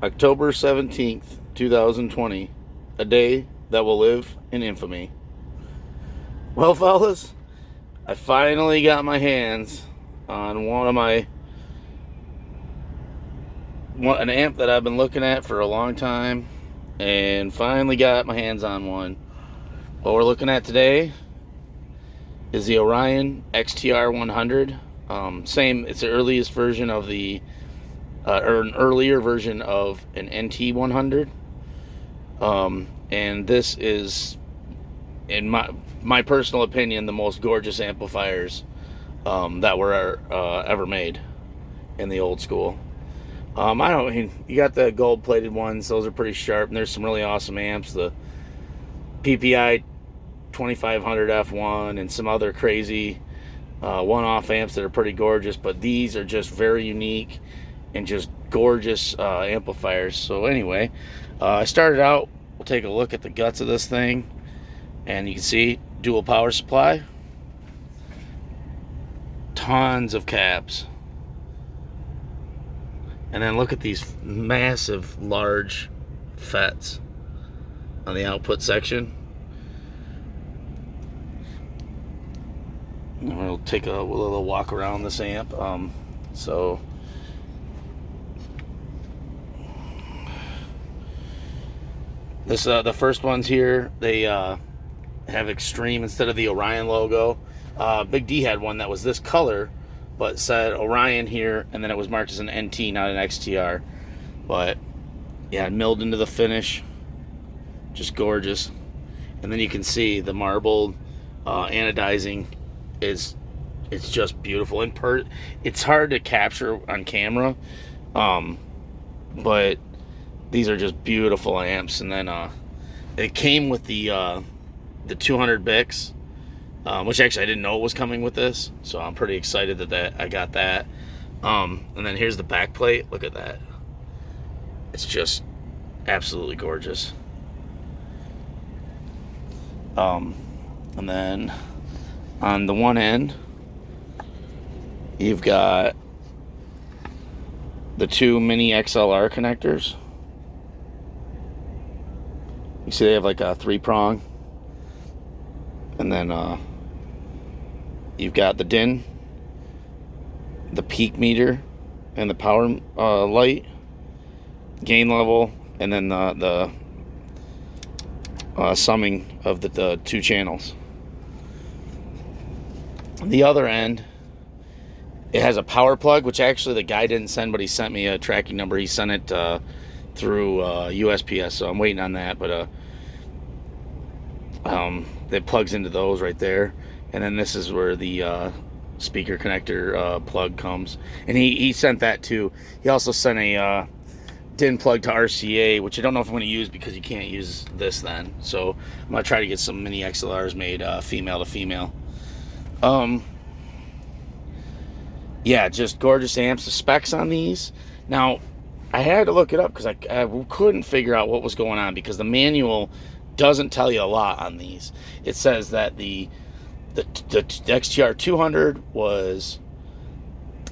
October 17th, 2020, a day that will live in infamy. Well, fellas, I finally got my hands on an amp that I've been looking at for a long time, and finally got my hands on one. What we're looking at today is the Orion XTR 100. It's the earliest version of or an earlier version of an NT 100. And this is, in my personal opinion, the most gorgeous amplifiers that were ever made in the old school. You got the gold-plated ones; those are pretty sharp, and there's some really awesome amps. The PPI 2500 F1 and some other crazy one-off amps that are pretty gorgeous, but these are just very unique and just gorgeous amplifiers. So anyway, I started out. We'll take a look at the guts of this thing, and you can see dual power supply, tons of cabs, and then look at these massive large FETs on the output section. And we'll take a little walk around this amp. The first ones here, they have Xtream instead of the Orion logo. Big D had one that was this color, but said Orion here, and then it was marked as an NT, not an XTR. But yeah, milled into the finish, just gorgeous. And then you can see the marbled anodizing it's just beautiful. It's hard to capture on camera, but these are just beautiful amps. And then it came with the 200 Bix, which actually I didn't know it was coming with this, so I'm pretty excited that I got that. And then here's the back plate. Look at that. It's just absolutely gorgeous. And then on the one end, you've got the two mini XLR connectors. You see they have like a 3-prong. And then you've got the DIN, the peak meter, and the power light, gain level, and then the summing of the two channels. On the other end, it has a power plug, which actually the guy didn't send, but he sent me a tracking number. He sent it through USPS, so I'm waiting on that. But it plugs into those right there, and then this is where the speaker connector plug comes. And he sent that too. He also sent a DIN plug to RCA, which I don't know if I'm going to use because you can't use this then. So I'm going to try to get some mini XLRs made female to female. Yeah, just gorgeous amps. The specs on these. Now, I had to look it up because I couldn't figure out what was going on, because the manual doesn't tell you a lot on these. It says that the XTR 200 was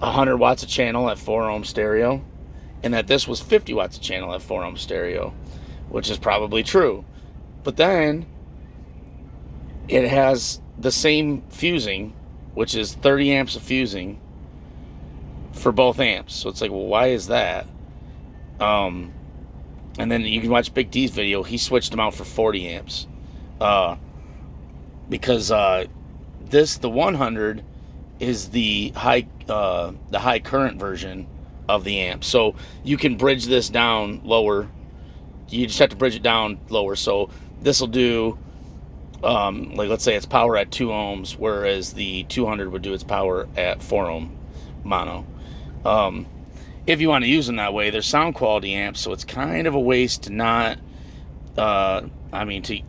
100 watts a channel at 4 ohm stereo, and that this was 50 watts a channel at 4 ohm stereo, which is probably true. But then it has the same fusing, which is 30 amps of fusing for both amps. So it's like, well, why is that? And then you can watch Big D's video. He switched them out for 40 amps. Because the 100 is the high current version of the amp. So you can bridge this down lower. You just have to bridge it down lower. So this will do, like, let's say it's power at 2 ohms, whereas the 200 would do its power at 4 ohm mono. If you want to use them that way, they're sound quality amps, so it's kind of a waste to not, to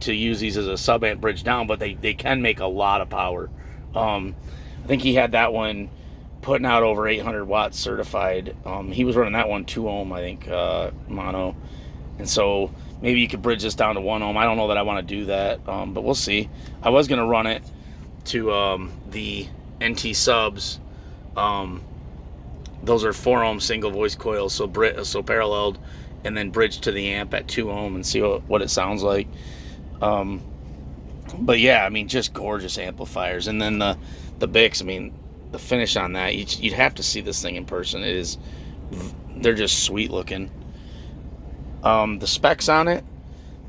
use these as a sub amp bridge down, but they can make a lot of power. I think he had that one putting out over 800 watts certified. He was running that one 2 ohm, I think, mono. And so maybe you could bridge this down to 1 ohm. I don't know that I want to do that, but we'll see. I was going to run it to the NT subs. Those are 4 ohm single voice coils, so paralleled, and then bridge to the amp at 2 ohm and see what it sounds like. But yeah, I mean, just gorgeous amplifiers. And then the Bix, I mean, the finish on that, you'd have to see this thing in person. They're just sweet looking. The specs on it,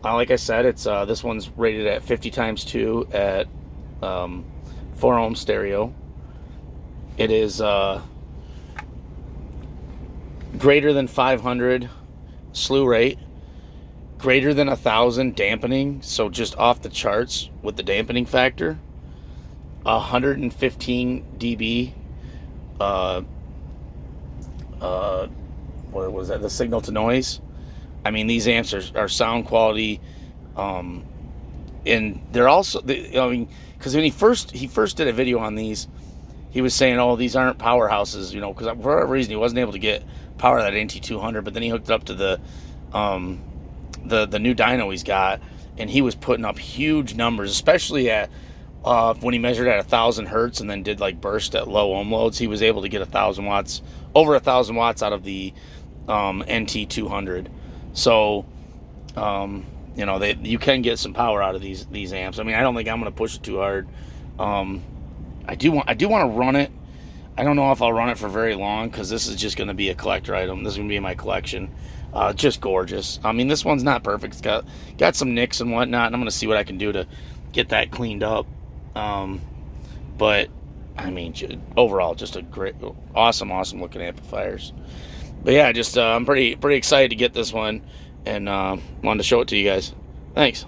like I said, it's this one's rated at 50 times 2 at 4 ohm stereo. It is greater than 500 slew rate, greater than 1,000 dampening, so just off the charts with the dampening factor. 115 dB. What was that? The signal to noise. I mean, these amps are sound quality, and they're also. I mean, because when he first did a video on these, he was saying, "Oh, these aren't powerhouses," you know, because for whatever reason he wasn't able to get power of that NT200. But then he hooked it up to the new dyno he's got, and he was putting up huge numbers, especially at when he measured at 1,000 hertz and then did like burst at low ohm loads. He was able to get 1,000 watts, over 1,000 watts out of the NT200. So, you know, you can get some power out of these amps. I mean, I don't think I'm going to push it too hard. I do want to run it. I don't know if I'll run it for very long because this is just going to be a collector item. This is going to be in my collection. Just gorgeous. I mean, this one's not perfect. It's got some nicks and whatnot, and I'm going to see what I can do to get that cleaned up. But I mean, overall, just a great, awesome looking amplifiers. But yeah, just I'm pretty excited to get this one, and wanted to show it to you guys. Thanks.